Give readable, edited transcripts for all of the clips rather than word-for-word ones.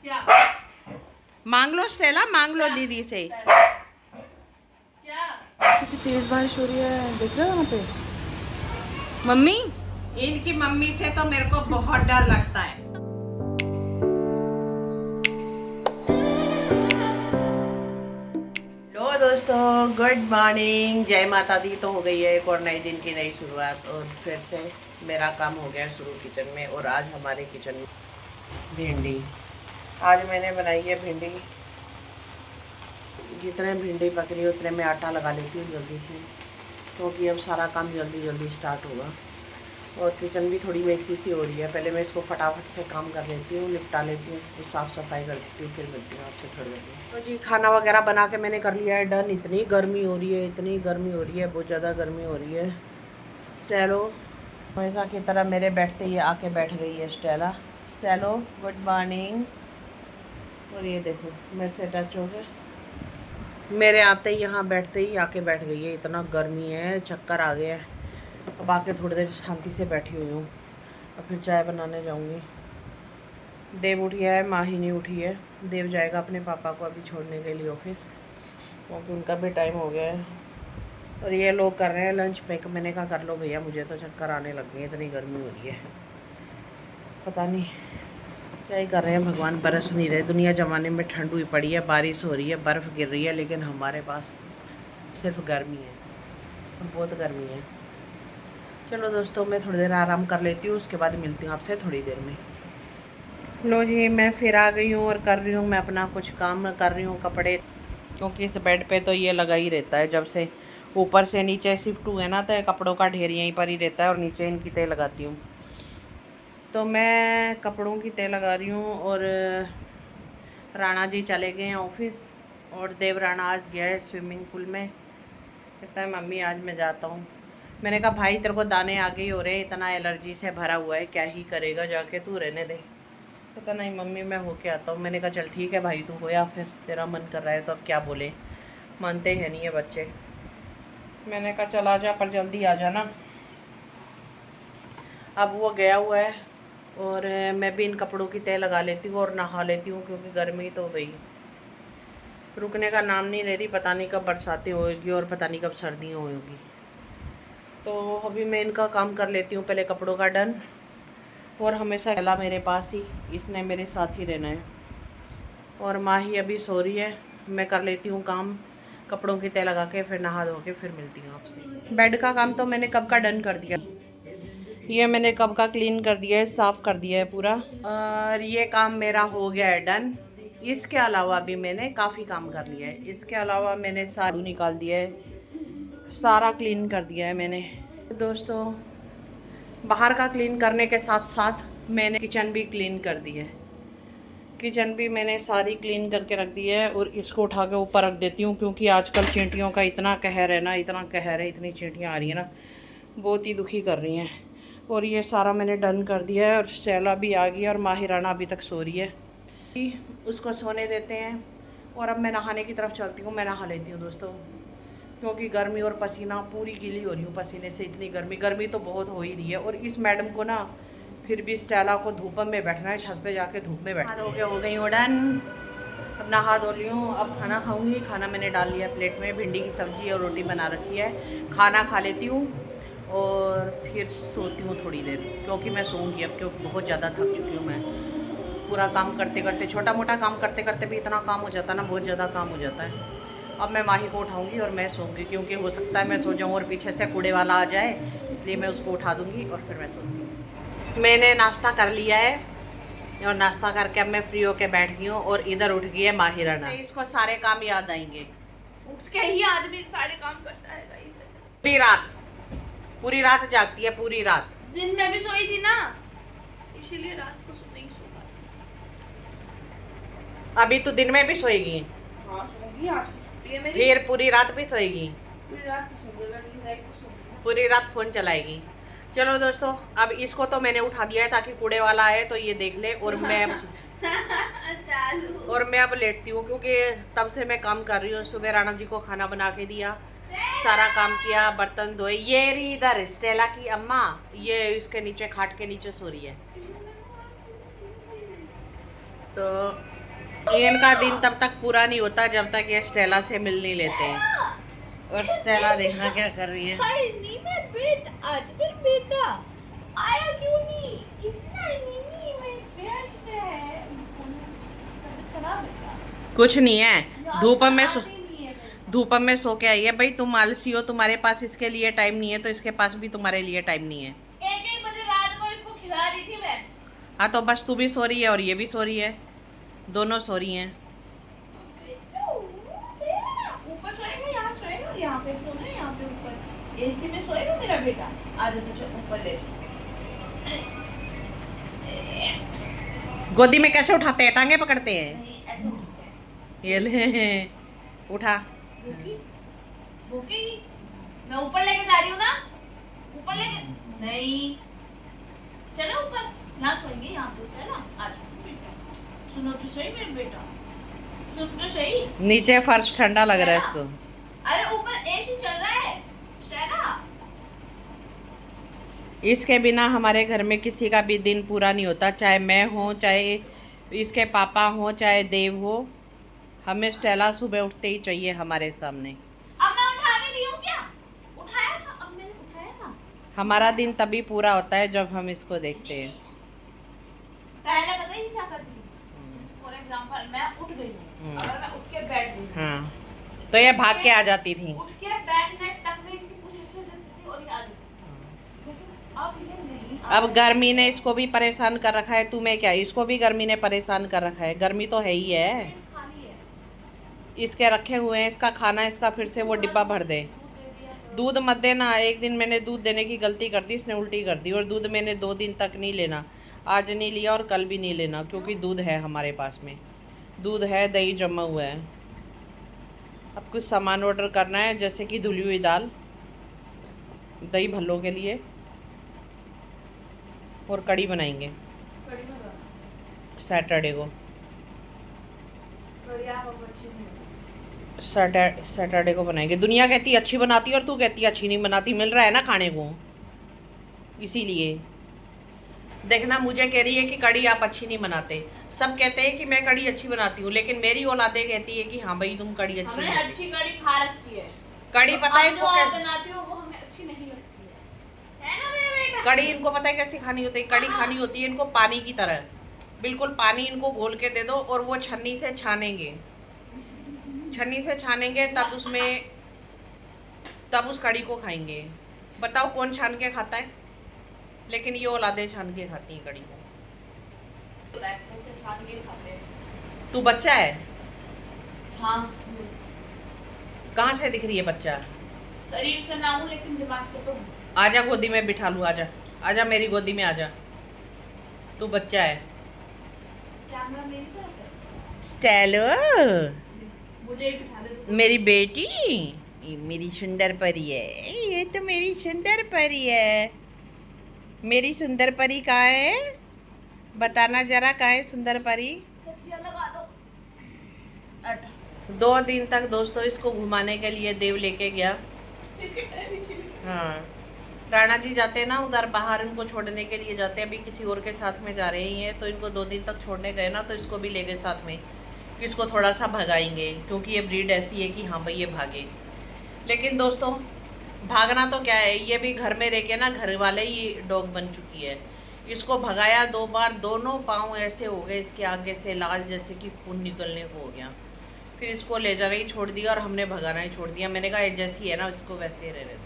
क्या मांग लो स्टेला, मांग लो दीदी से। क्या कितनी तेज बारिश हो रही है, देख रहे हो वहाँ पे मम्मी। इनकी मम्मी से तो मेरे को बहुत डर लगता है। लो दोस्तों, गुड मॉर्निंग, जय माता दी। तो हो गई है एक और नए दिन की नई शुरुआत, और फिर से मेरा काम हो गया शुरू किचन में। और आज हमारे किचन में भिंडी। आज मैंने बनाई है भिंडी। जितने भिंडी पक रही है उतने में आटा लगा लेती हूँ जल्दी से, क्योंकि अब सारा काम जल्दी जल्दी स्टार्ट होगा। और किचन भी थोड़ी मेसी सी हो रही है, पहले मैं इसको फटाफट से काम कर लेती हूँ, निपटा लेती हूँ, तो साफ़ सफाई कर देती हूँ, फिर मिलती हूँ आपसे थोड़ी देर में। तो जी खाना वगैरह बना के मैंने कर लिया है डन। इतनी गर्मी हो रही है, इतनी गर्मी हो रही है, बहुत ज़्यादा गर्मी हो रही है। स्टेलो हमेशा की तरह मेरे बैठते ही आके बैठ गई है स्टेला। स्टेलो good morning. और ये देखो मेरे से टच हो गया, मेरे आते ही यहाँ बैठते ही आके बैठ गई है। इतना गर्मी है, चक्कर आ गया है। अब आके थोड़ी देर शांति से बैठी हुई हूँ, अब फिर चाय बनाने जाऊँगी। देव उठी है, माँ ही नहीं उठी है। देव जाएगा अपने पापा को अभी छोड़ने के लिए ऑफिस, क्योंकि उनका भी टाइम हो गया है। और ये लोग कर रहे हैं लंच पैक। मैंने कहा कर लो भैया, मुझे तो चक्कर आने लग गई है, इतनी गर्मी हो रही है। पता नहीं क्या ही कर रहे हैं भगवान, बरस नहीं रहे। दुनिया जमाने में ठंड हुई पड़ी है, बारिश हो रही है, बर्फ़ गिर रही है, लेकिन हमारे पास सिर्फ गर्मी है, और बहुत गर्मी है। चलो दोस्तों, मैं थोड़ी देर आराम कर लेती हूँ, उसके बाद मिलती हूँ आपसे थोड़ी देर में। लो जी, मैं फिर आ गई हूँ और कर रही हूँ मैं अपना कुछ काम कर रही हूँ कपड़े, क्योंकि इस बेड पे तो ये लगा ही रहता है। जब से ऊपर से नीचे शिफ्ट हुए ना, तो कपड़ों का ढेर यहीं पर ही रहता है, और नीचे इनकी तय लगाती हूँ। तो मैं कपड़ों की तय लगा रही हूँ, और राणा जी चले गए हैं ऑफिस, और देव राणा आज गया है स्विमिंग पूल में। कहता है मम्मी आज मैं जाता हूँ। मैंने कहा भाई तेरे को दाने आगे ही हो रहे हैं, इतना एलर्जी से भरा हुआ है, क्या ही करेगा, जाके तू रहने दे। कहता नहीं मम्मी मैं होके आता हूँ। मैंने कहा चल ठीक है भाई, तू हो या, फिर तेरा मन कर रहा है तो अब क्या बोले, मानते हैं नहीं है बच्चे। मैंने कहा चल आ जा, पर जल्दी आ जाना। अब वो गया हुआ है, और मैं भी इन कपड़ों की तय लगा लेती हूँ और नहा लेती हूँ, क्योंकि गर्मी तो भाई रुकने का नाम नहीं ले रही। पता नहीं कब बरसातें होएगी और पता नहीं कब सर्दियाँ होएगी। तो अभी मैं इनका काम कर लेती हूँ पहले, कपड़ों का डन। और हमेशा गला मेरे पास ही, इसने मेरे साथ ही रहना है। और माँ ही अभी सो रही है, मैं कर लेती हूँ काम, कपड़ों की तय लगा के फिर नहा धो के फिर मिलती हूँ आपसे। बेड का काम तो मैंने कब का डन कर दिया, ये मैंने कब का क्लीन कर दिया है, साफ़ कर दिया है पूरा, और ये काम मेरा हो गया है डन। इसके अलावा भी मैंने काफ़ी काम कर लिया है। इसके अलावा मैंने सारू निकाल दिया है, सारा क्लीन कर दिया है मैंने। दोस्तों, बाहर का क्लीन करने के साथ साथ मैंने किचन भी क्लीन कर दी है। किचन भी मैंने सारी क्लीन करके रख दी है, और इसको उठा के ऊपर रख देती हूँ, क्योंकि आजकल चींटियों का इतना कहर है ना, इतना कहर है, इतनी चींटियाँ आ रही हैं ना, बहुत ही दुखी कर रही हैं। और ये सारा मैंने डन कर दिया है, और स्टेला भी आ गई है, और माहिराना अभी तक सो रही है। उसको सोने देते हैं, और अब मैं नहाने की तरफ चलती हूँ। मैं नहा लेती हूँ दोस्तों, क्योंकि गर्मी और पसीना, पूरी गीली हो रही हूँ पसीने से। इतनी गर्मी तो बहुत हो ही रही है। और इस मैडम को ना फिर भी स्टेला को धूप में बैठना है, छत पे जाके धूप में बैठना है। हो गई डन, अब नहा धो ली हूँ, अब खाना खाऊंगी। खाना मैंने डाल लिया प्लेट में, भिंडी की सब्जी और रोटी बना रखी है। खाना खा लेती हूँ और फिर सोती हूँ थोड़ी देर, क्योंकि मैं सोऊंगी अब, क्योंकि बहुत ज़्यादा थक चुकी हूँ मैं। पूरा काम करते करते, छोटा मोटा काम करते करते भी इतना काम हो जाता है ना, बहुत ज़्यादा काम हो जाता है। अब मैं माही को उठाऊंगी और मैं सोऊंगी, क्योंकि हो सकता है मैं सो जाऊँ और पीछे से कूड़े वाला आ जाए, इसलिए मैं उसको उठा दूंगी और फिर मैं सोऊंगी। मैंने नाश्ता कर लिया है, और नाश्ता करके अब मैं फ्री होके बैठ गई हूँ, और इधर उठ गई है माहिराना। इसको सारे काम याद आएंगे, उठ के ही आदमी सारे काम करता है गाइस ऐसे। पूरी रात जागती है, पूरी रात। दिन में भी सोई थी ना, इसीलिए रात को नहीं सो पाई। अभी तो दिन में भी सोएगी? हाँ सोऊंगी, आज की छुट्टी है मेरी। फिर पूरी रात भी सोएगी? पूरी रात की सोऊंगी, अगर नींद आई तो सोऊंगी। पूरी रात फोन चलाएगी। चलो दोस्तों, अब इसको तो मैंने उठा दिया है, ताकि कूड़े वाला आए तो ये देख ले। और मैं चालू। और मैं अब लेटती हूँ, क्योंकि तब से मैं काम कर रही हूँ। सुबह राणा जी को खाना बना के दिया, सारा काम किया, बर्तन धोए। ये रही इधर स्टेला की अम्मा, ये इसके नीचे खाट के नीचे सो रही है। तो इनका दिन तब तक पूरा नहीं होता जब तक ये स्टेला से मिल नहीं लेते हैं। और स्टेला देखना क्या कर रही है। नहीं मैं आज फिर बेटा आया क्यों नहीं? इतना नहीं मैं बैठ है। खराब है क्या? कुछ नहीं है, धूप में सो के आई है भाई। तुम आलसी हो, तुम्हारे पास इसके लिए टाइम नहीं है तो इसके पास भी तुम्हारे लिए टाइम नहीं है। 1 बजे रात को इसको खिला रही थी मैं। हाँ तो बस तू भी सो रही है और ये भी सो रही है, दोनों सो रही हैं। ऊपर सोएगा, यहाँ सोएगा, यहाँ पे सोना है, यहाँ पे ऊपर एसी में सोएगा मेरा बेटा। आज तुझे ऊपर ले गोदी में कैसे उठाते हैं? टांगे पकड़ते हैं। नहीं ऐसे उठते हैं। ये ले उठा। भूखी भूखेगी। मैं ऊपर लेके जा रही हूँ ना, ऊपर लेके नहीं। चलो ऊपर, यहाँ सोएंगे, यहाँ पे है ना। आज सुनो तो सही मेरा बेटा, सुन तो सही। नीचे फर्श ठंडा लग रहा है इसको। अरे ऊपर एसी चल रहा है शैना। इसके बिना हमारे घर में किसी का भी दिन पूरा नहीं होता, चाहे मैं हूँ, चाहे इसके पापा हो, चाहे देव हो। हमें स्टेला सुबह उठते ही चाहिए हमारे सामने। अब मैं उठा भी रही हूँ क्या? उठाया था, अब मैंने उठाया था। हमारा दिन तभी पूरा होता है जब हम इसको देखते हैं। पहले पता ही क्या करती थी? फॉर एग्जांपल मैं उठ गई हूँ, अगर मैं उठ के बैठ गई, हाँ तो ये भाग के आ जाती थी। उठ के बैठने तक में इसकी कुछ ऐसे हो जाती थी और ये आ जाती थी। लेकिन अब ये नहीं। अब गर्मी ने इसको भी परेशान कर रखा है, तुम्हें क्या? इसको भी गर्मी ने परेशान कर रखा है। गर्मी तो है ही है। खाली है, इसके रखे हुए हैं, इसका खाना, इसका फिर से वो डिब्बा भर दे। दूध मत देना। एक दिन मैंने दूध देने की गलती कर दी, इसने उल्टी कर दी। और दूध मैंने 2 दिन तक नहीं लेना, आज नहीं लिया और कल भी नहीं लेना, क्योंकि दूध है हमारे पास में, दूध है, दही जमा हुआ है। अब कुछ सामान ऑर्डर करना है, जैसे कि धुली हुई दाल, दही भल्लों के लिए, और कड़ी बनाएंगे सैटरडे को। सैटरडे को बनाएंगे। दुनिया कहती है अच्छी बनाती है और तू कहती है अच्छी नहीं बनाती। मिल रहा है ना खाने को, इसीलिए। देखना, मुझे कह रही है कि कड़ी आप अच्छी नहीं बनाते। सब कहते हैं कि मैं कड़ी अच्छी बनाती हूँ, लेकिन मेरी औलादे कहती है कि हाँ भाई तुम कड़ी अच्छी हमने अच्छी कड़ी खा रखी है। कड़ी पता है जो आप बनाती हो वो हमें अच्छी नहीं लगती है ना मेरा बेटा? कड़ी इनको पता है कैसी खानी होती है? कड़ी खानी होती है इनको पानी की तरह। बिल्कुल पानी इनको घोल के दे दो और वो छन्नी से छानेंगे, छन्नी से छानेंगे, तब उस कड़ी को खाएंगे। बताओ कौन छान के खाता है? लेकिन ये औलादे छान के खाती हैं कड़ी को। छान के खाते हैं। तू बच्चा है? हाँ। कहाँ से दिख रही है बच्चा? शरीर से ना हूँ लेकिन दिमाग से तो। आजा गोदी में बिठा लूँ, आजा आजा मेरी गोदी में आजा। तू बच्चा है। कैमरा मेरी तरफ है। स्टेलो, मुझे ही बिठा दे तू। मेरी बेटी, ये मेरी सुंदर परी है। ये तो मेरी सुंदर परी है। मेरी सुंदर परी कहाँ है? बताना जरा, कहाँ है सुंदर परी? तकिया लगा दो। 2 दिन तक दोस्तों इसको घुमाने के लिए देव लेके गया। हाँ, राणा जी जाते हैं ना उधर बाहर, इनको छोड़ने के लिए जाते हैं। अभी किसी और के साथ में जा रहे हैं, तो इनको 2 दिन तक छोड़ने गए ना, तो इसको भी ले गए साथ में कि इसको थोड़ा सा भगाएंगे, क्योंकि ये ब्रीड ऐसी है कि हाँ भाई ये भागे। लेकिन दोस्तों भागना तो क्या है, ये भी घर में रह के ना घर वाले ही डॉग बन चुकी है। इसको भगाया 2 बार, दोनों पाँव ऐसे हो गए इसके आगे से लाल, जैसे कि खून निकलने को हो गया। फिर इसको ले जाना ही छोड़ दिया और हमने भगाना ही छोड़ दिया। मैंने कहा जैसी है ना इसको वैसे ही रहने दो,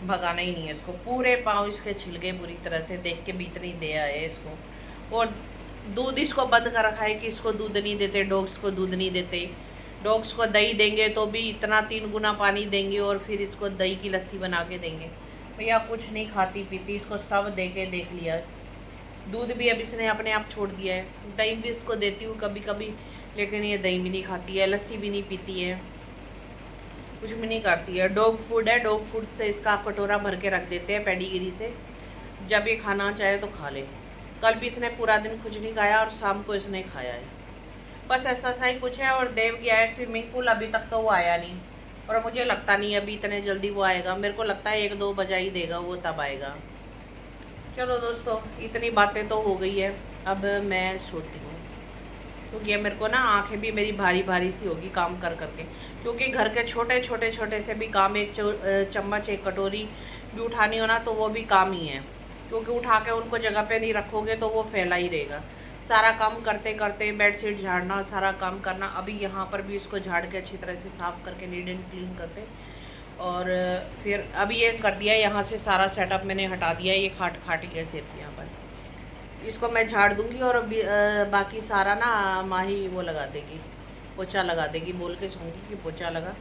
भगाना ही नहीं है इसको। पूरे पाँव इसके छिल गए बुरी तरह से, देख के भी इतनी दया है इसको। और दूध इसको बंद कर रखा है कि इसको दूध नहीं देते, डॉग्स को दूध नहीं देते। डॉग्स को दही देंगे तो भी इतना 3 गुना पानी देंगे और फिर इसको दही की लस्सी बना के देंगे। भैया कुछ नहीं खाती पीती, इसको सब दे के देख लिया। दूध भी अब इसने अपने आप छोड़ दिया है। दही भी इसको देती हूँ कभी कभी, लेकिन ये दही भी नहीं खाती है, लस्सी भी नहीं पीती है, कुछ भी नहीं करती है। डॉग फूड है, डॉग फूड से इसका कटोरा भर के रख देते हैं पेडीगिरी से, जब ये खाना चाहे तो खा ले। कल भी इसने पूरा दिन कुछ नहीं खाया और शाम को इसने खाया है, बस ऐसा सा ही कुछ है। और देव गया है स्विमिंग पूल, अभी तक तो वो आया नहीं, और मुझे लगता नहीं अभी इतने जल्दी वो आएगा। मेरे को लगता है 1-2 बजा ही देगा वो, तब आएगा। चलो दोस्तों, इतनी बातें तो हो गई है, अब मैं सोती हूँ। क्योंकि ये मेरे को ना आंखें भी मेरी भारी भारी सी होगी काम कर करके, क्योंकि घर के छोटे छोटे छोटे से भी काम, एक चम्मच एक कटोरी भी उठानी हो ना तो वो भी काम ही है, क्योंकि उठा के उनको जगह पे नहीं रखोगे तो वो फैला ही रहेगा। सारा काम करते करते बेडशीट झाड़ना, सारा काम करना, अभी यहाँ पर भी इसको झाड़ के अच्छी तरह से साफ़ करके नीट एंड क्लीन करते, और फिर अभी ये कर दिया, यहाँ से सारा सेटअप मैंने हटा दिया, ये खाट खाटी है सिर्फ यहाँ पर, इसको मैं झाड़ दूंगी और बाकी सारा ना माही वो लगा देगी, पोछा लगा देगी, बोल के सूंगी कि पोछा लगा,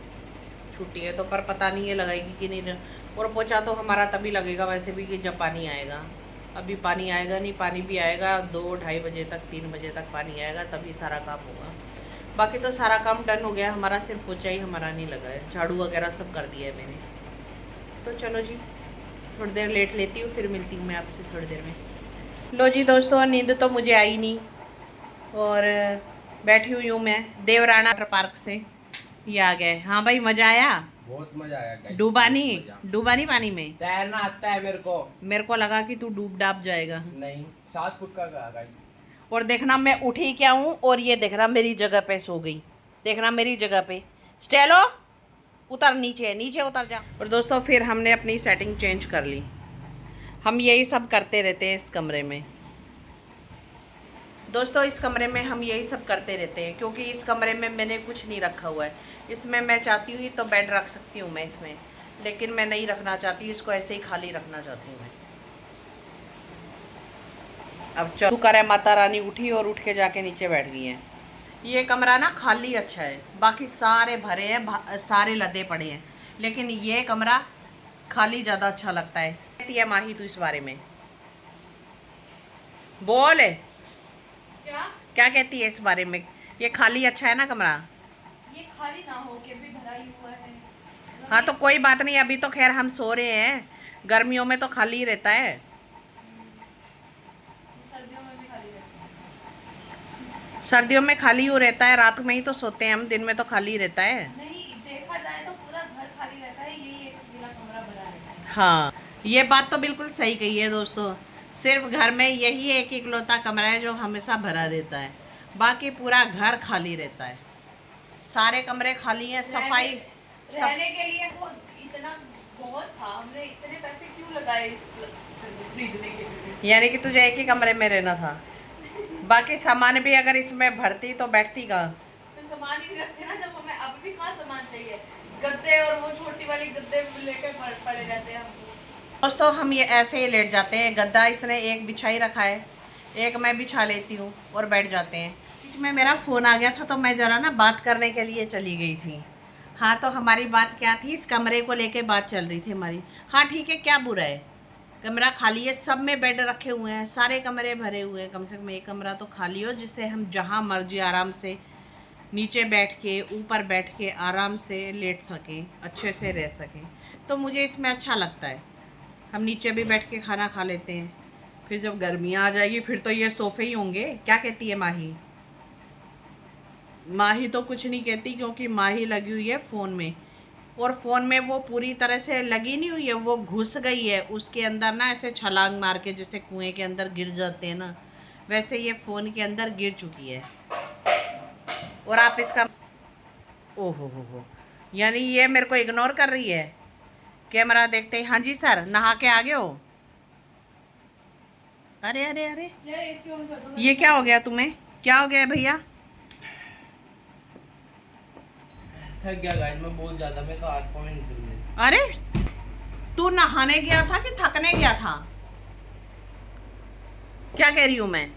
छुट्टी है तो, पर पता नहीं ये लगाएगी कि नहीं। और पोछा तो हमारा तभी लगेगा वैसे भी कि जब पानी आएगा, अभी पानी आएगा नहीं, पानी भी आएगा 2-2:30 बजे तक, 3 बजे तक पानी आएगा, तभी सारा काम होगा। बाकी तो सारा काम डन हो गया हमारा, सिर्फ पोछा ही हमारा नहीं लगा है, झाड़ू वगैरह सब कर दिया है मैंने। तो चलो जी, थोड़ी देर लेट लेती हूँ, फिर मिलती हूँ मैं आपसे थोड़ी देर में। लो जी दोस्तों, नींद तो मुझे आई नहीं, और बैठी हुई हूँ मैं देवराना वाटर पार्क से, ये आ गए। हाँ भाई, मजा आया? बहुत मजा आया गाइस। डूबा नहीं पानी में? तैरना आता है मेरे को लगा कि तू डूब डाब जाएगा। नहीं, 7 फुट का गाइस। और देखना मैं उठी क्या हूँ, और ये देखना मेरी जगह पे सो गई, देखना मेरी जगह पे। स्टेलो उतर, नीचे नीचे उतर जा। और दोस्तों फिर हमने अपनी सेटिंग चेंज कर ली, हम यही सब करते रहते हैं इस कमरे में। दोस्तों इस कमरे में हम यही सब करते रहते हैं, क्योंकि इस कमरे में मैंने कुछ नहीं रखा हुआ है। इसमें मैं चाहती हूँ तो बेड रख सकती हूँ मैं इसमें, लेकिन मैं नहीं रखना चाहती, इसको ऐसे ही खाली रखना चाहती हूँ मैं। अब चलो, शुक्र है माता रानी उठी और उठ के जाके नीचे बैठ गई हैं। ये कमरा ना खाली अच्छा है, बाकी सारे भरे हैं, सारे लदे पड़े हैं, लेकिन ये कमरा खाली ज़्यादा अच्छा लगता है। कहती है माही तू इस बारे में बोल, क्या कहती है इस बारे में? ये खाली अच्छा है ना कमरा? ये खाली ना हो के भी भरा ही हुआ है। हाँ तो कोई बात नहीं, अभी तो खैर हम सो रहे हैं, गर्मियों में तो खाली ही रहता है। सर्दियों में भी खाली रहता है। सर्दियों में खाली हो रहता है, रात में ही तो सोते हैं हम, दिन में तो खाली रहता है। नहीं, देखा जाए तो पूरा घर खाली रहता है, यही एक अकेला कमरा भरा रहता है। हाँ, ये बात तो बिल्कुल सही कही है दोस्तों, सिर्फ घर में यही एक इकलौता कमरा है जो हमेशा भरा रहता है, बाकी पूरा घर खाली रहता है, सारे कमरे खाली हैं। सफाई रहने के लिए वो इतना बहुत था, हमने इतने पैसे क्यों लगाए इस खरीदने के लिए? यानी कि तुझे एक ही कमरे में रहना था, बाकी सामान भी अगर इसमें भरती तो बैठती कहाँ? तो सामान ही रखते ना, जब हमें अब भी कहाँ सामान चाहिए, गद्दे और वो छोटी वाली गद्दे लेकर पड़े रहते हैं हम। दोस्तों हम ये ऐसे ही लेट जाते हैं, गद्दा इसने एक बिछाई रखा है, एक मैं बिछा लेती हूँ और बैठ जाते हैं। बीच में मेरा फ़ोन आ गया था तो मैं ज़रा ना बात करने के लिए चली गई थी। हाँ तो हमारी बात क्या थी, इस कमरे को लेके बात चल रही थी हमारी। हाँ ठीक है, क्या बुरा है, कमरा खाली है, सब में बेड रखे हुए हैं, सारे कमरे भरे हुए हैं, कम से कम एक कमरा तो खाली हो जिससे हम जहाँ मर्जी आराम से नीचे बैठ के, ऊपर बैठ के आराम से लेट सकें, अच्छे से रह सकें। तो मुझे इसमें अच्छा लगता है, हम नीचे भी बैठ के खाना खा लेते हैं। फिर जब गर्मियाँ आ जाएगी फिर तो ये सोफ़े ही होंगे। क्या कहती है माही? माही तो कुछ नहीं कहती, क्योंकि माही लगी हुई है फ़ोन में, और फ़ोन में वो पूरी तरह से लगी नहीं हुई है, वो घुस गई है उसके अंदर ना, ऐसे छलांग मार के जैसे कुएं के अंदर गिर जाते हैं ना, वैसे ये फ़ोन के अंदर गिर चुकी है। और आप इसका ओहो हो, यानी ये मेरे को इग्नोर कर रही है। कैमरा देखते ही, हाँ जी सर नहा के आ गए हो? अरे अरे अरे, ये क्या हो गया तुम्हें, क्या हो गया भैया? थक गया गाइस मैं बहुत ज्यादा, मैं तो हाथ पाँव नहीं चल रहे। अरे तू नहाने गया था कि थकने गया था? क्या कह रही हूँ मैं?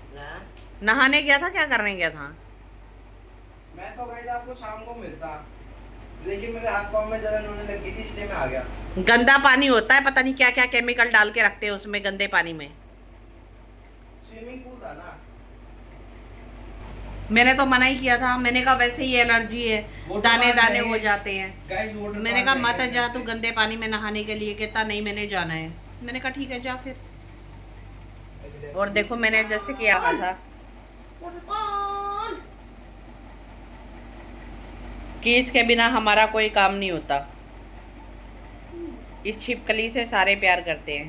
नहाने गया था, क्या करने गया था? मैं तो गाइस आपको शाम को मिलता, लेकिन मेरे हाथ पाँव में जलन होने लगी थी, इसलिए मैं आ गया। गंदा पानी होता है, पता नहीं क्या क्या केमिकल डाल के रखते हैं उसमें, गंदे पानी में। स्विमिंग पूल था ना, मैंने तो मना ही किया था, मैंने कहा वैसे ही एलर्जी है, दाने दाने हो जाते हैं। गाइस वाटर मैंने कहा मत जा तू गंदे पानी में नहाने के लिए, कहता नहीं मैंने जाना है। मैंने कहा ठीक है जा फिर। और देखो मैंने जैसे किया था कि इसके बिना हमारा कोई काम नहीं होता, इस छिपकली से सारे प्यार करते हैं।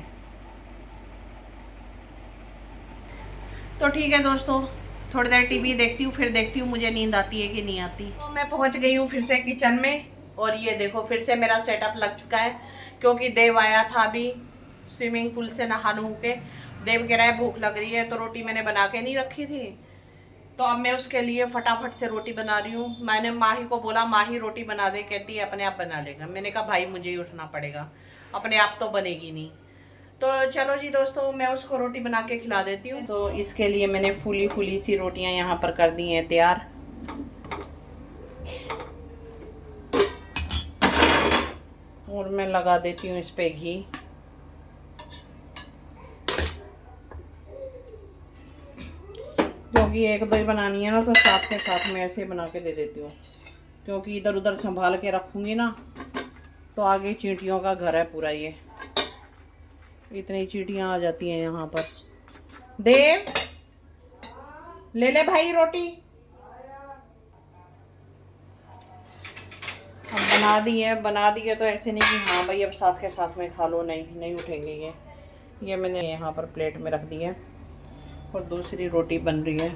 तो ठीक है दोस्तों, थोड़ी देर टीवी देखती हूँ, फिर देखती हूँ मुझे नींद आती है कि नहीं आती। तो मैं पहुँच गई हूँ फिर से किचन में, और ये देखो फिर से मेरा सेटअप लग चुका है, क्योंकि देव आया था अभी स्विमिंग पूल से नहा नू के। देव कह रहा है भूख लग रही है, तो रोटी मैंने बना के नहीं रखी थी, तो अब मैं उसके लिए फटाफट से रोटी बना रही हूँ। मैंने माही को बोला माही रोटी बना दे, कहती है अपने आप बना लेगा। मैंने कहा भाई मुझे ही उठना पड़ेगा, अपने आप तो बनेगी नहीं। तो चलो जी दोस्तों, मैं उसको रोटी बना के खिला देती हूँ। तो इसके लिए मैंने फूली फूली सी रोटियाँ यहाँ पर कर दी हैं तैयार। और मैं लगा देती हूँ इस पे घी। क्योंकि एक दो ही बनानी है ना, तो साथ के साथ में ऐसे बना के दे देती हूँ, क्योंकि इधर उधर संभाल के रखूँगी ना तो आगे चींटियों का घर है पूरा। ये इतनी चींटियाँ आ जाती हैं यहाँ पर। देव ले ले भाई रोटी। अब बना दी है तो ऐसे नहीं कि हाँ भाई अब साथ के साथ में खा लो, नहीं उठेंगे ये मैंने यहाँ पर प्लेट में रख दी है, और दूसरी रोटी बन रही है,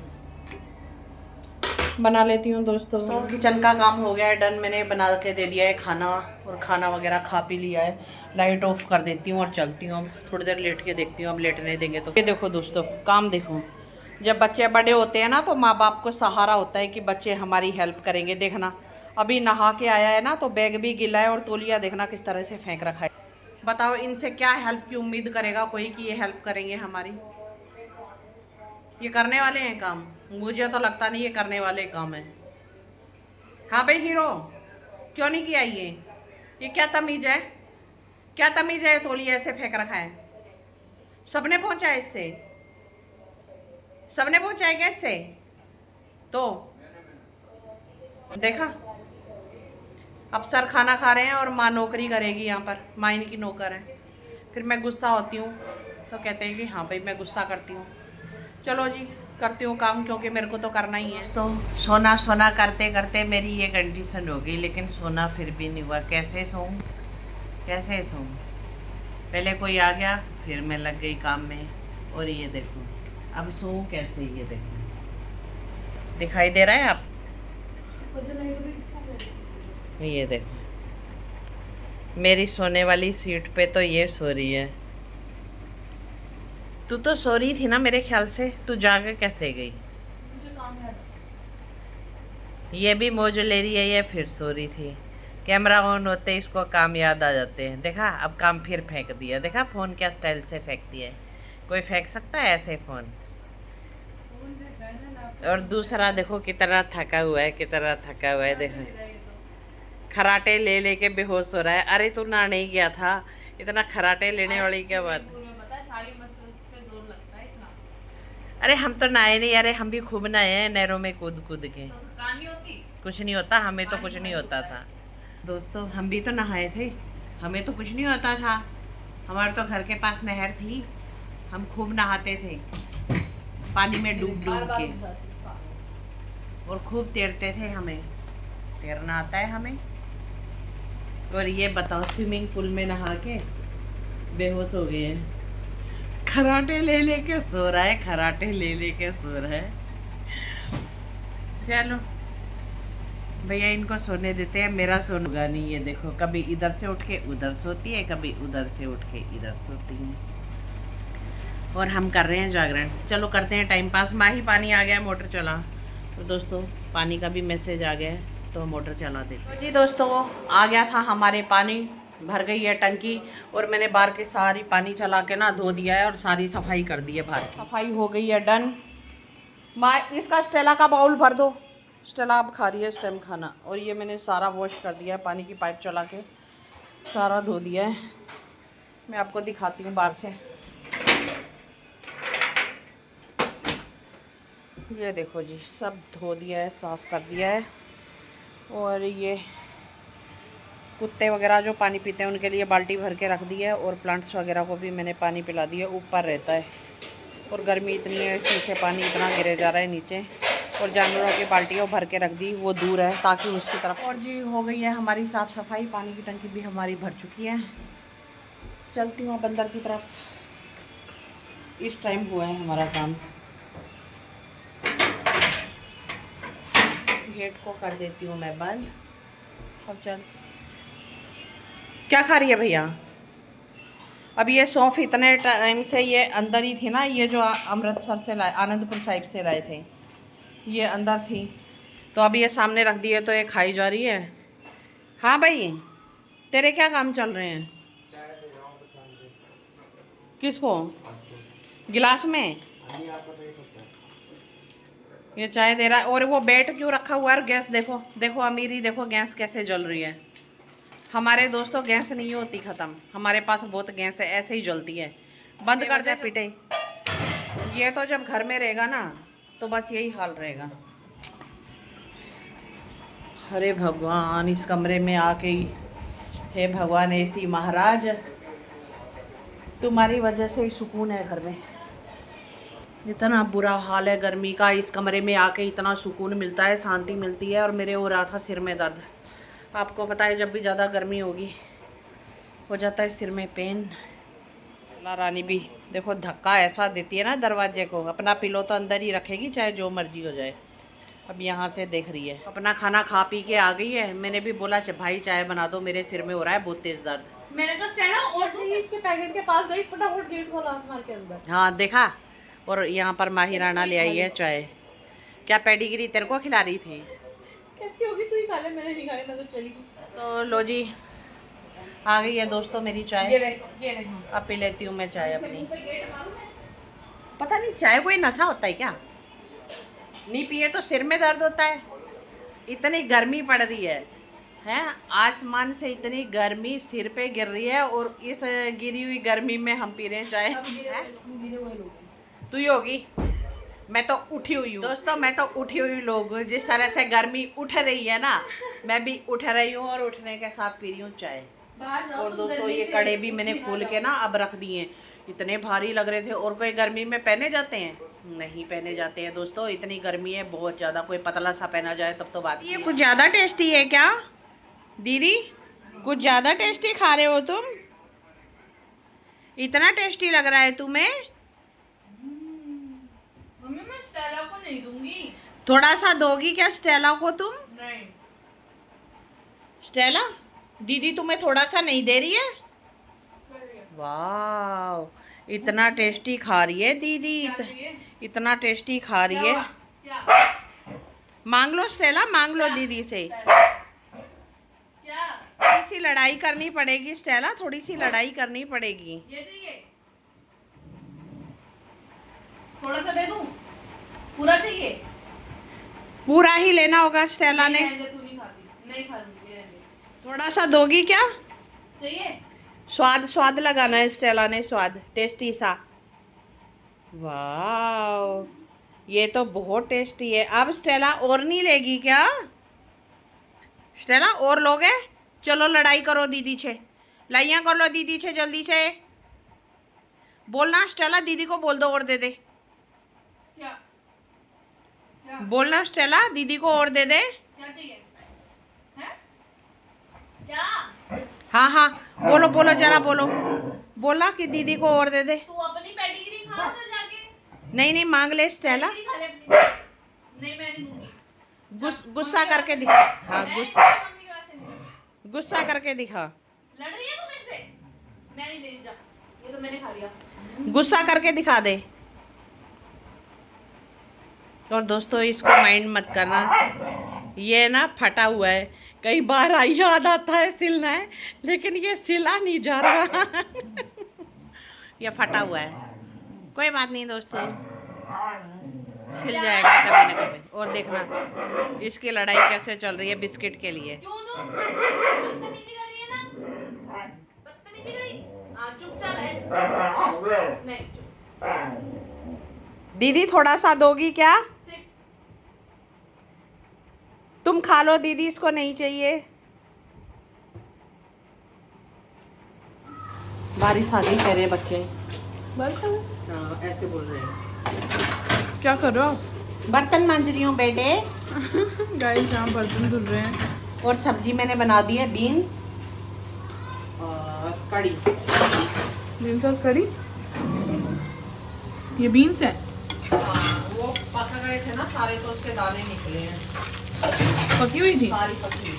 बना लेती हूँ दोस्तों। तो किचन का काम हो गया है डन, मैंने बना के दे दिया है खाना, और खाना वगैरह खा पी लिया है। लाइट ऑफ कर देती हूँ और चलती हूँ। थोड़ी देर लेट के देखती हूँ, अब लेटने देंगे तो। ये देखो दोस्तों काम देखो, जब बच्चे बड़े होते हैं ना तो माँ बाप को सहारा होता है कि बच्चे हमारी हेल्प करेंगे। देखना अभी नहा के आया है ना, तो बैग भी गिला है, और तौलिया देखना किस तरह से फेंक रखा है। बताओ इनसे क्या हेल्प की उम्मीद करेगा कोई कि ये हेल्प करेंगे हमारी? ये करने वाले हैं काम? मुझे तो लगता नहीं ये करने वाले काम है। हाँ भाई हीरो, क्यों नहीं किया ये क्या तमीज है? क्या तमीज है? तौलिया ऐसे फेंक रखा है, सबने पहुंचा है इससे, सबने पहुंचा है क्या इससे? तो देखा, अब सर खाना खा रहे हैं और माँ नौकरी करेगी यहाँ पर, माँ इनकी नौकर है। फिर मैं गुस्सा होती हूँ तो कहते हैं कि हाँ भाई मैं गुस्सा करती हूँ। चलो जी करती हूँ काम, क्योंकि मेरे को तो करना ही है। तो सोना सोना करते करते मेरी ये कंडीशन हो गई, लेकिन सोना फिर भी नहीं हुआ। कैसे सोऊं कैसे सोऊं? पहले कोई आ गया, फिर मैं लग गई काम में, और ये देखो अब सोऊं कैसे? ये देखो दिखाई दे रहा है आप? ये देखो मेरी सोने वाली सीट पे तो ये सो रही है। तू तो सो रही थी ना मेरे ख्याल से, तू जाके कैसे गई? मुझे काम है। ये भी मौज ले रही है, ये फिर सो रही थी। कैमरा ऑन होते इसको काम याद आ जाते हैं। देखा अब काम फिर फेंक दिया। देखा फ़ोन क्या स्टाइल से फेंक दिया है? कोई फेंक सकता है ऐसे फ़ोन? और दूसरा देखो कितना थका हुआ है, कितना थका हुआ है। देखो खराटे ले लेके बेहोश हो रहा है। अरे तू नहाने ही गया था, इतना खराटे लेने वाली क्या बात? सारी मसल्स पे जोर लगता है इतना। अरे हम तो नहाए नहीं, अरे हम भी खूब नहाए हैं नहरों में कूद कूद के। तो थकान नहीं होती? कुछ नहीं होता, हमें तो कुछ नहीं होता था दोस्तों। हम भी तो नहाए थे, हमें तो कुछ नहीं होता था। हमारे तो घर के पास नहर थी, हम खूब नहाते थे पानी में डूब डूब के, और खूब तैरते थे। हमें तैरना आता है हमें। और ये बताओ स्विमिंग पूल में नहा के बेहोश हो गए हैं। खराटे ले लेके सो रहा है, खराटे ले लेके सो रहा है। चलो भैया इनको सोने देते हैं, मेरा सोना नहीं। ये देखो कभी इधर से उठ के उधर सोती है, कभी उधर से उठ के इधर सोती है, और हम कर रहे हैं जागरण। चलो करते हैं टाइम पास। माही पानी आ गया है, मोटर चला। तो दोस्तों पानी का भी मैसेज आ गया है, तो मोटर चला देते हैं। जी दोस्तों आ गया था हमारे पानी, भर गई है टंकी, और मैंने बाहर की सारी पानी चला के ना धो दिया है, और सारी सफाई कर दी है। बाहर की सफाई हो गई है डन। माँ इसका स्टेला का बाउल भर दो, स्टेला अब खा रही है इस टाइम खाना। और ये मैंने सारा वॉश कर दिया है, पानी की पाइप चला के सारा धो दिया है। मैं आपको दिखाती हूँ बाहर से। ये देखो जी सब धो दिया है, साफ़ कर दिया है। और ये कुत्ते वगैरह जो पानी पीते हैं उनके लिए बाल्टी भर के रख दी है, और प्लांट्स वगैरह को भी मैंने पानी पिला दिया। ऊपर रहता है, और गर्मी इतनी है इसी से पानी इतना गिरे जा रहा है नीचे। और जानवरों की बाल्टियाँ भर के रख दी, वो दूर है ताकि उसकी तरफ। और जी हो गई है हमारी साफ़ सफाई, पानी की टंकी भी हमारी भर चुकी है। चलती हूँ अब अंदर की तरफ। इस टाइम हुआ है हमारा काम। गेट को कर देती हूँ मैं बंद। अब चल, क्या खा रही है भैया? अब ये सौंफ इतने टाइम से ये अंदर ही थी ना, ये जो अमृतसर से लाए, आनंदपुर साहिब से लाए थे, ये अंदर थी, तो अभी ये सामने रख दिए तो ये खाई जा रही है। हाँ भाई, तेरे क्या काम चल रहे हैं? किसको? गिलास में ये चाय दे रहा है। और वो बेड क्यों रखा हुआ है? और गैस देखो, देखो अमीरी, देखो गैस कैसे जल रही है। हमारे दोस्तों गैस नहीं होती ख़त्म, हमारे पास बहुत गैस है, ऐसे ही जलती है। बंद कर दे पिटे। ये तो जब घर में रहेगा ना तो बस यही हाल रहेगा। अरे भगवान, इस कमरे में आके ही, हे भगवान ऐसी महाराज, तुम्हारी वजह से ही सुकून है घर में। इतना बुरा हाल है गर्मी का, इस कमरे में आके इतना सुकून मिलता है, शांति मिलती है। और मेरे हो रहा था सिर में दर्द। आपको पता है जब भी ज़्यादा गर्मी होगी हो जाता है सिर में पेन। ला रानी भी देखो धक्का ऐसा देती है ना दरवाजे को, अपना पिलो तो अंदर ही रखेगी चाहे जो मर्जी हो जाए। अब यहाँ से देख रही है, अपना खाना खा पी के आ गई है। मैंने भी बोला भाई चाय बना दो, मेरे सिर में हो रहा है बहुत तेज दर्द। मैंने कहा स्टेला, और से ही इसके पैकेट के पास गई, फटाफट गेट को लात मार के अंदर। हाँ देखा। और यहाँ पर माहिराना ले आई है चाय। क्या पेडिग्री तेरे को खिला रही थी? कहती होगी तू ही खा ले, मैंने नहीं खाया, मैं तो चली गई। तो लो जी, आ गई है दोस्तों मेरी चाय। ये ले। अब पी लेती हूँ मैं चाय अपनी। पता नहीं चाय कोई नशा होता है क्या? नहीं पिए तो सिर में दर्द होता है। इतनी गर्मी पड़ रही है, हैं? आसमान से इतनी गर्मी सिर पे गिर रही है, और इस गिरी हुई गर्मी में हम पी रहे हैं चाय। तू ही होगी, मैं तो उठी हुई हूँ दोस्तों, मैं तो उठी हुई लोग। जिस तरह से गर्मी उठ रही है ना, मैं भी उठ रही हूँ और उठने के साथ पी रही हूँ चाय। और दोस्तों ये कड़े भी मैंने खोल के ना अब रख दिए, इतने भारी लग रहे थे। और कोई गर्मी में पहने जाते हैं? नहीं पहने जाते हैं दोस्तों, इतनी गर्मी है बहुत ज़्यादा। कोई पतला सा पहना जाए तब तो बात। ये कुछ ज़्यादा टेस्टी है क्या दीदी? कुछ ज़्यादा टेस्टी खा रहे हो तुम? इतना टेस्टी लग रहा है तुम्हें? मम्मी मैं स्टेला को नहीं दूंगी। थोड़ा सा दोगी क्या स्टेला को तुम? नहीं। स्टेला दीदी तुम्हें थोड़ा सा नहीं दे रही है? वाह, इतना टेस्टी खा रही है दीदी, इतना टेस्टी खा रही है। क्या? मांग लो स्टेला, मांग लो दीदी से। क्या? थोड़ी सी लड़ाई करनी पड़ेगी स्टेला, थोड़ी सी लड़ाई करनी पड़ेगी। ये चाहिए? थोड़ा सा दे दूं? पूरा चाहिए? पूरा ही लेना होगा स्टेला ने। तू नहीं खाती? नहीं खा लूंगी, ये ले। थोड़ा सा दोगी क्या? चाहिए? स्वाद स्वाद लगाना है स्टेला ने, स्वाद टेस्टी सा। वाह, ये तो बहुत टेस्टी है। अब स्टेला और नहीं लेगी क्या? स्टेला और लोगे? चलो लड़ाई करो दीदी से, लड़ाइयाँ कर लो दीदी से जल्दी से। बोलना स्टेला, दीदी को बोल दो और दे दे। क्या? क्या? बोलना स्टेला, दीदी को और दे दे। क्या चाहिए? हैं? क्या? हाँ हाँ बोलो बोलो, जरा बोलो, बोला कि दीदी को और दे दे। तू अपनी पेडिग्री खा उधर जाके। नहीं नहीं मांग ले स्टेला। पेडिग्री खा ले अपनी। नहीं मैं नहीं दूंगी। गुस्सा करके दिखा। हाँ गुस्सा, मम्मी के पास से नहीं। गुस्सा करके दिखा। लड़ रही है तू मेरे से? मैं नहीं देनी, जा। ये तो मैंने खा लिया। गुस्सा करके दिखा दे। और दोस्तों इसको माइंड मत करना, ये ना फटा हुआ है, कई बार याद आता है सिलना है, लेकिन ये सिला नहीं जा रहा। ये फटा हुआ है, कोई बात नहीं दोस्तों, सिल जाएगा कभी ना कभी। और देखना इसकी लड़ाई कैसे चल रही है बिस्किट के लिए। क्यों तू बदतमीजी कर रही है ना? बदतमीजी करी? हाँ चुपचाप है। नहीं चुप। दीदी थोड़ा सा दोगी क्या? सिर्फ तुम खा लो दीदी, इसको नहीं चाहिए। बारिश आ गई कह रहे बच्चे। हाँ ऐसे बोल रहे हैं। क्या कर रहे हो? बर्तन मांज रही हूँ बेटे। गाइस यहाँ बर्तन धुल रहे हैं। और सब्जी मैंने बना दी है बीन्स और कड़ी। बीन्स और करी? ये बीन्स है? वो पक गए थे ना सारे, तो उसके दाने निकले हैं, पकी हुई थी सारी पकी हुई।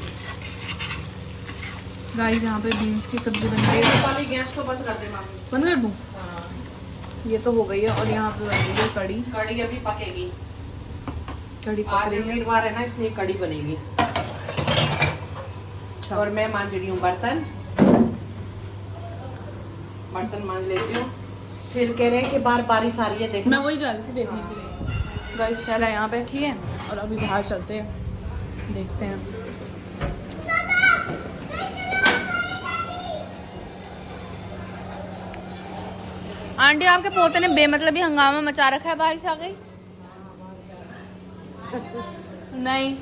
गाइस। यहाँ पे बीन्स की सब्जी बन रही है। गैस वाली गैस को बंद कर दे मामी। बंद कर दूँ? हाँ, ये तो हो गई है। और यहाँ पे बन रही है कड़ी। कड़ी अभी पकेगी। कड़ी पक आज रही है। वीरवार है ना, इसलिए कड़ी बनेगी। अच्छा। और मैं मांज रही हूँ बर्तन मांज लेती हूँ। फिर कह रहे हैं कि बार बारिश आ रही है, देखो। मैं वही जा रही थी देखने के लिए। गाइस पहले यहाँ बैठी है और अभी बाहर चलते हैं, देखते हैं। आंटी आपके पोते ने बेमतलब ही हंगामा मचा रखा है, बारिश आ गई। नहीं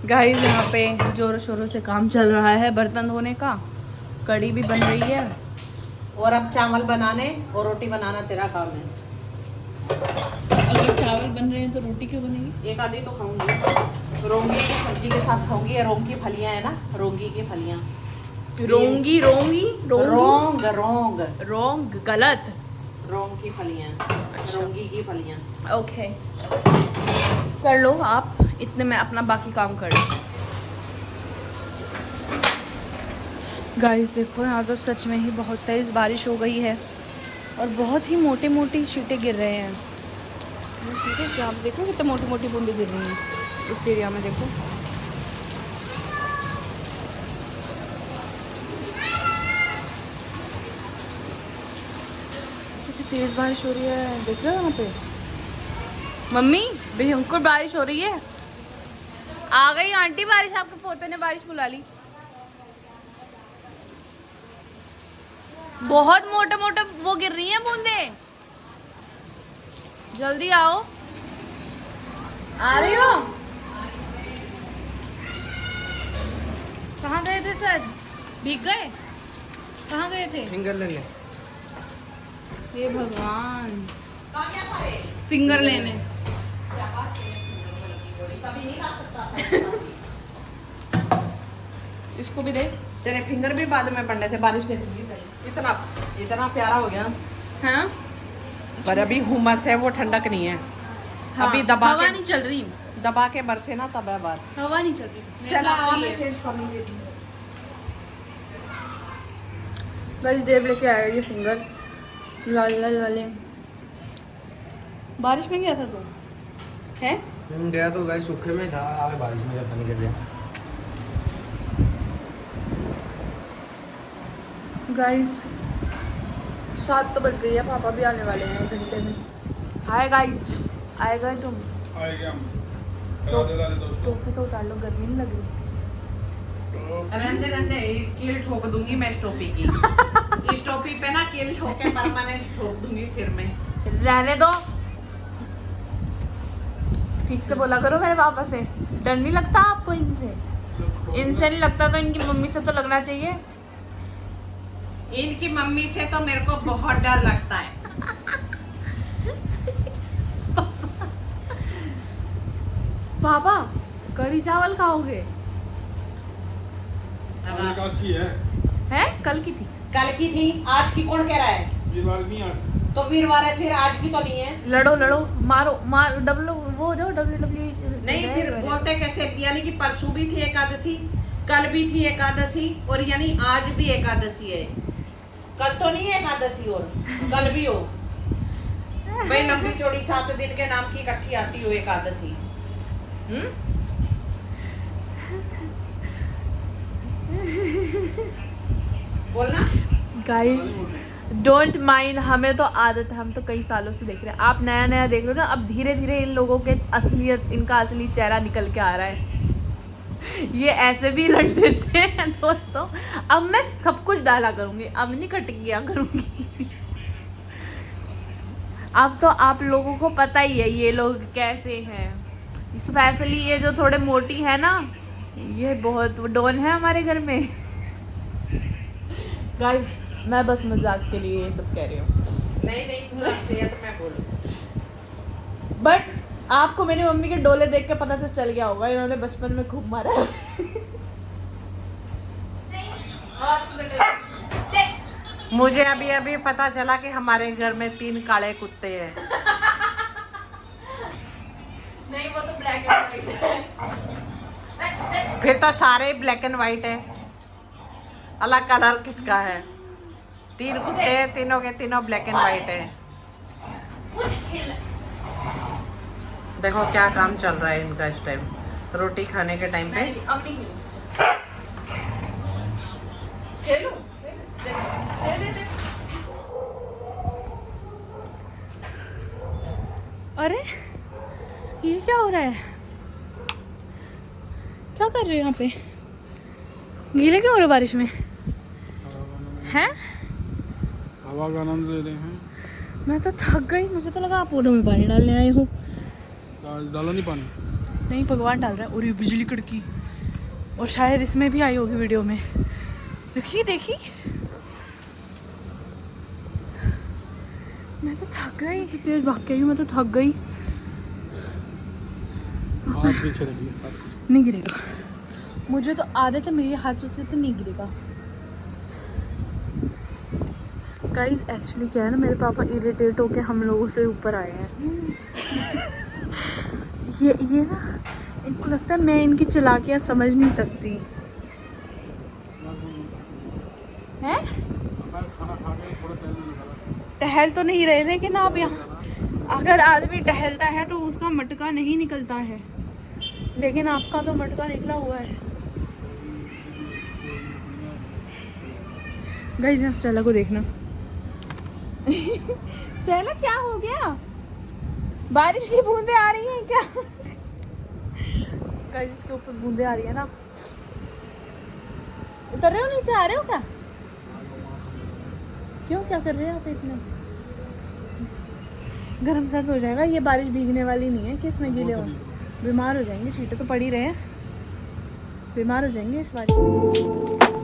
गाइस, यहाँ पे जोरों शोरों से काम चल रहा है बर्तन धोने का। कड़ी भी बन रही है। और अब चावल बनाने और रोटी बनाना तेरा काम है। अगर चावल बन रहे हैं तो रोटी क्यों बनेगी? एक आधी तो खाऊंगी, रोंगी की सब्जी के साथ खाऊंगी। ये रोंग की फलियां है ना, रोंगी की फलियां। रोंगी रोंगी रोंग रोंग रोंग गलत। रोंग की फलियां, रोंगी की फलियां। ओके, कर लो आप, इतने में अपना बाकी काम कर लो। गाइस देखो, यहाँ तो सच में ही बहुत तेज़ बारिश हो गई है और बहुत ही मोटे मोटी छींटे गिर रहे हैं। वो छींटे क्या, आप देखो कितने मोटी मोटी बूंदें गिर रही हैं इस एरिया में। देखो कितनी तेज़ बारिश हो रही है, देख रहे हो यहाँ पे। मम्मी भयंकर बारिश हो रही है। आ गई आंटी बारिश, आपके पोते ने बारिश बुला ली। बहुत मोटे मोटे वो गिर रही हैं बूंदे। जल्दी आओ। आ रही हो? कहाँ गए थे सर? भीग गए? कहाँ गए थे? फिंगर ले ले। हे भगवान, फिंगर लेने। इसको भी दे। तेरे फिंगर भी बाद में पड़ने थे, बारिश ने इतना इतना प्यारा हो गया। हाँ? पर अभी हुमस है, वो ठंडक नहीं है। हाँ, अभी दबा हवा के नहीं चल रही। दबा के बरसे ना, तब है बात। हवा नहीं चल रही। स्टेला आ, मैं चेंज कर लूंगी। बस देव लेके आया ये फिंगर लाल लाल वाले। बारिश में गया था तू? है? गया तो गाइस सूखे में था, आगे बारिश में जाता नहीं कैसे। गाइस 7 तो बज गई है, पापा भी आने वाले हैं 1 घंटे में। हाय गाइस, आए गए तुम? आएगा हम। तो- राधे राधे दोस्तों। टोपी तो उतार लो, गर्मी नहीं लग रही? रहने रहने कील ठोक दूंगी मैं इस टोपी की। इस टोपी पे ना कील ठोक के परमानेंट ठोक दूंगी सिर में। रहने दो, ठीक से बोला करो मेरे पापा से। डर नहीं लगता आपको इनसे? इनसे नहीं लगता तो इनकी मम्मी से तो लगना चाहिए। इनकी मम्मी से तो मेरे को बहुत डर लगता है। पापा कढ़ी चावल खाओगे? आज एकादशी है। हैं? कल की थी। कल की थी, आज की कौन कह रहा है? वीरवार नहीं आज। तो वीरवार है, फिर आज की तो नहीं है। लड़ो लड़ो, मारो मारो, डब्ल्यू वो जो WWE। नहीं, फिर बोलते कैसे? यानी कि परसों भी थी एकादशी, कल भी थी एकादशी, और यानी आज भी एकादशी है। कल तो नहीं है एकादशी, और कल भी हो। भाई लंबी चौड़ी 7 दिन के नाम की इकट्ठी आती हो एकादशी। बोलना। गाइस डोंट माइंड, हमें तो आदत है, हम तो कई सालों से देख रहे हैं। आप नया नया देख रहे हो ना, अब धीरे धीरे इन लोगों के असलियत, इनका असली चेहरा निकल के आ रहा है। ये ऐसे भी लड़ लेते हैं दोस्तों। अब मैं सब कुछ डाला करूंगी, अब नहीं कटिंग किया करूंगी। अब तो आप लोगों को पता ही है ये लोग कैसे हैं। स्पेशली ये जो थोड़े मोटी है ना, ये बहुत डॉन है हमारे घर में। गाइस मैं बस मजाक के लिए ये सब कह रही हूँ, नहीं नहीं, तू असलियत में बोल। बट आपको मेरी मम्मी के डोले देख के पता तो चल गया होगा, इन्होंने बचपन में खूब मारा है। मुझे अभी अभी पता चला कि हमारे घर में 3 काले कुत्ते हैं। फिर तो सारे ब्लैक एंड वाइट है, अलग कलर किसका है? 3 कुत्ते हैं, तीनों के तीनों ब्लैक एंड वाइट है। देखो क्या काम चल रहा है इनका इस टाइम, रोटी खाने के टाइम पे। अब नहीं खेलूं, दे। अरे ये क्या हो रहा है? क्या कर रहे हो यहाँ पे? गीले क्यों हो रहे हो बारिश में? हैं? हवा का आनंद ले रहे हैं। मैं तो थक गई, मुझे तो लगा आप पौधों में पानी डालने आए हो। डाला नहीं पानी? नहीं, भगवान डाल रहा है। और ये बिजली कड़की, और शायद इसमें भी आई होगी वीडियो में। देखिए देखिए, मैं तो थक गई, कितनी तेज भाग के आई हूँ, मैं तो थक गई। हाथ पीछे रखिए। नहीं गिरेगा, मुझे तो आदत है, मेरे हाथ से तो नहीं गिरेगा। गाइस एक्चुअली क्या है ना, मेरे पापा इरिटेट होके हम लोगों से ऊपर आए हैं। ये ना, इनको लगता है मैं इनकी चालाकियाँ समझ नहीं सकती हैं। टहल तो नहीं रहे, लेकिन आप यहाँ अगर आदमी टहलता है तो उसका मटका नहीं निकलता है, लेकिन आपका तो मटका निकला हुआ है। गाइस यहाँ स्टेला को देखना। स्टेला क्या हो गया? बारिश की बूंदे आ रही हैं क्या? गाइस इसके ऊपर बूंदे आ रही है ना। उतर रहे हो, नीचे आ रहे हो क्या? क्यों, क्या कर रहे हो आप इतना? गरम सर्द हो जाएगा, ये बारिश भीगने वाली नहीं है कि इसमें गीले हो। बीमार हो जाएंगे, छींटे तो पड़ ही रहे हैं, बीमार हो जाएंगे इस बारिश में।